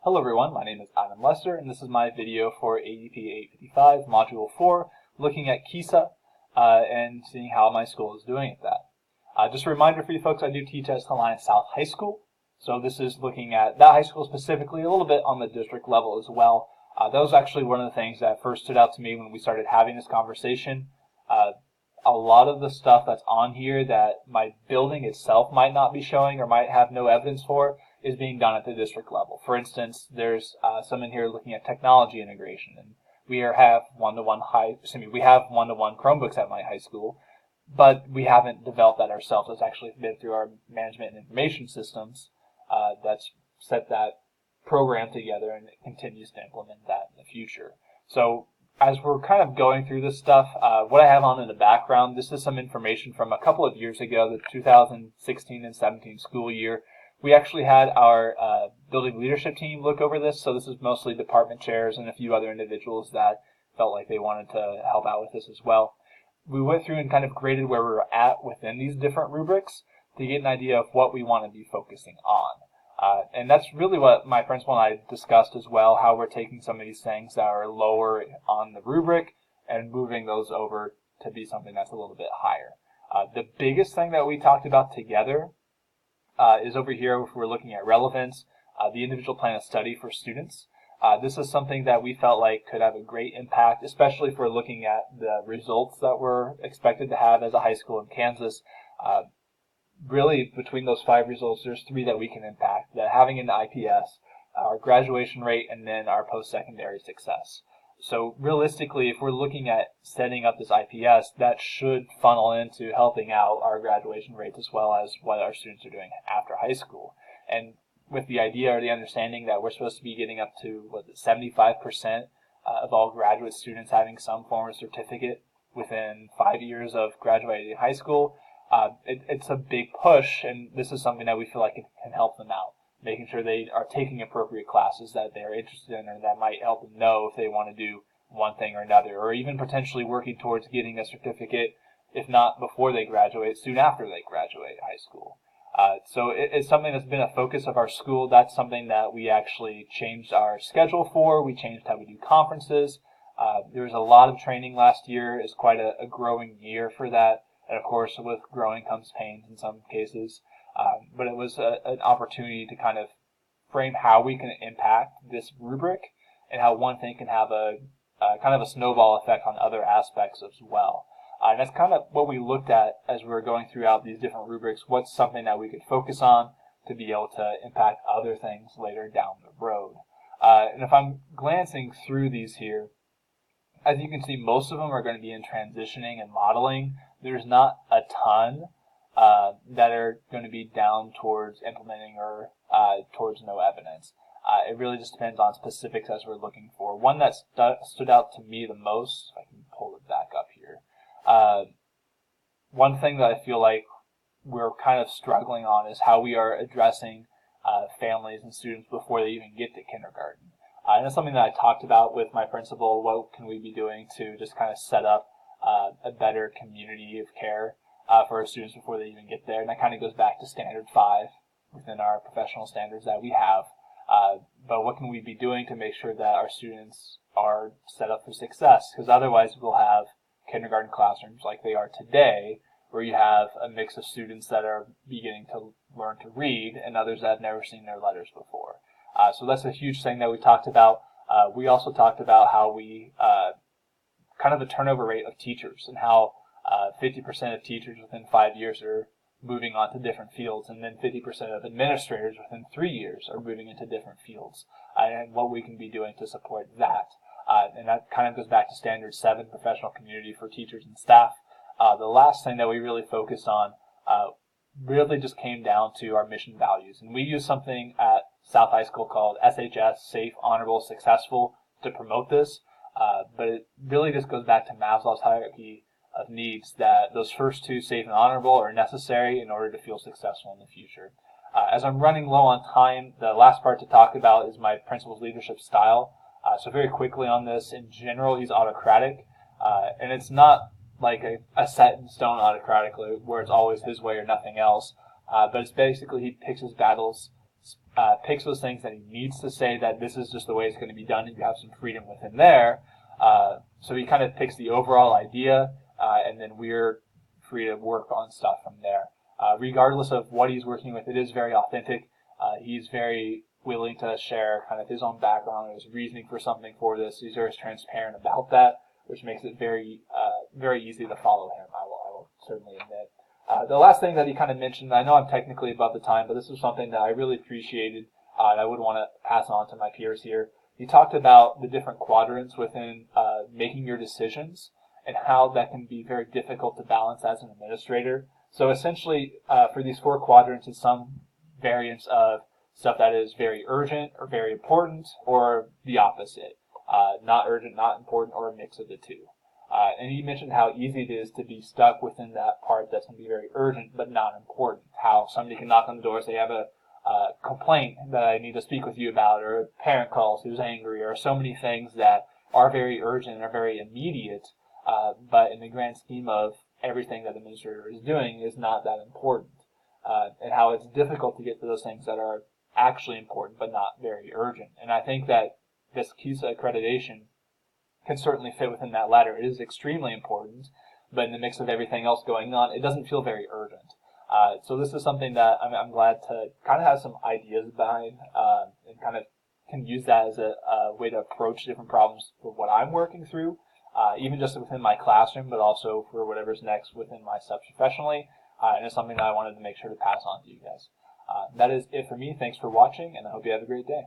Hello everyone, my name is Adam Lester, and this is my video for AEP 855, Module 4, looking at KESA and seeing how my school is doing at that. Just a reminder for you folks, I do teach at Salina South High School, so this is looking at that high school specifically, a little bit on the district level as well. That was actually one of the things that first stood out to me when we started having this conversation. A lot of the stuff that's on here that my building itself might not be showing or might have no evidence for is being done at the district level. For instance, there's some in here looking at technology integration, and we have one-to-one Chromebooks at my high school, but we haven't developed that ourselves. It's actually been through our management and information systems that's set that program together, and it continues to implement that in the future. So as we're kind of going through this stuff, what I have on in the background, this is some information from a couple of years ago, the 2016 and 17 school year. We actually had our building leadership team look over this, so this is mostly department chairs and a few other individuals that felt like they wanted to help out with this as well. We went through and kind of graded where we were at within these different rubrics to get an idea of what we want to be focusing on. And that's really what my principal and I discussed as well, how we're taking some of these things that are lower on the rubric and moving those over to be something that's a little bit higher. The biggest thing that we talked about together is over here if we're looking at relevance, the individual plan of study for students. This is something that we felt like could have a great impact, especially if we're looking at the results that we're expected to have as a high school in Kansas. Really, between those 5 results, there's 3 that we can impact: that having an IPS, our graduation rate, and then our post-secondary success. So realistically, if we're looking at setting up this IPS, that should funnel into helping out our graduation rates as well as what our students are doing after high school. And with the idea or the understanding that we're supposed to be getting up to 75% of all graduate students having some form of certificate within 5 years of graduating high school, it's a big push, and this is something that we feel like it can help them out, making sure they are taking appropriate classes that they're interested in or that might help them know if they want to do one thing or another, or even potentially working towards getting a certificate, if not before they graduate, soon after they graduate high school. So it's something that's been a focus of our school. That's something that we actually changed our schedule for. We changed how we do conferences. There was a lot of training last year. It's quite a growing year for that. And of course, with growing comes pains in some cases. But it was an opportunity to kind of frame how we can impact this rubric and how one thing can have a kind of a snowball effect on other aspects as well. And that's kind of what we looked at as we were going throughout these different rubrics. What's something that we could focus on to be able to impact other things later down the road? And if I'm glancing through these here, as you can see, most of them are going to be in transitioning and modeling. There's not a ton that are going to be down towards implementing or towards no evidence. It really just depends on specifics as we're looking for. One that stood out to me the most, if I can pull it back up here, one thing that I feel like we're kind of struggling on is how we are addressing families and students before they even get to kindergarten. And that's something that I talked about with my principal. What can we be doing to just kind of set up a better community of care for our students before they even get there? And that kind of goes back to Standard 5 within our professional standards that we have. But what can we be doing to make sure that our students are set up for success? Because otherwise we'll have kindergarten classrooms like they are today, where you have a mix of students that are beginning to learn to read and others that have never seen their letters before. So that's a huge thing that we talked about. We also talked about how we kind of the turnover rate of teachers and how 50% of teachers within 5 years are moving on to different fields, and then 50% of administrators within 3 years are moving into different fields, and what we can be doing to support that. And that kind of goes back to Standard 7, professional community for teachers and staff. The last thing that we really focused on really just came down to our mission values, and we use something at South High School called SHS, Safe, Honorable, Successful, to promote this. But it really just goes back to Maslow's hierarchy of needs, that those first 2, safe and honorable, are necessary in order to feel successful in the future. As I'm running low on time, the last part to talk about is my principal's leadership style. So very quickly on this, in general, he's autocratic, and it's not like a set in stone autocratic where it's always his way or nothing else, but it's basically he picks his battles picks those things that he needs to say that this is just the way it's going to be done, and you have some freedom within there. So he kind of picks the overall idea, and then we're free to work on stuff from there. Regardless of what he's working with, it is very authentic. He's very willing to share kind of his own background, his reasoning for something for this. He's very transparent about that, which makes it very easy to follow him, I will certainly admit. The last thing that he kind of mentioned, I know I'm technically above the time, but this was something that I really appreciated, and I would want to pass on to my peers here. He talked about the different quadrants within making your decisions and how that can be very difficult to balance as an administrator. So essentially, for these 4 quadrants, it's some variance of stuff that is very urgent or very important, or the opposite, not urgent, not important, or a mix of the two. And he mentioned how easy it is to be stuck within that part that's going to be very urgent but not important. How somebody can knock on the door, say, I have a complaint that I need to speak with you about, or a parent calls who's angry, or so many things that are very urgent and are very immediate, but in the grand scheme of everything that the administrator is doing is not that important. And how it's difficult to get to those things that are actually important but not very urgent. And I think that this KESA accreditation can certainly fit within that ladder. It is extremely important, but in the mix of everything else going on, it doesn't feel very urgent. So this is something that I'm glad to kind of have some ideas behind, and kind of can use that as a way to approach different problems for what I'm working through, even just within my classroom, but also for whatever's next within my steps professionally. And it's something that I wanted to make sure to pass on to you guys. That is it for me. Thanks for watching, and I hope you have a great day.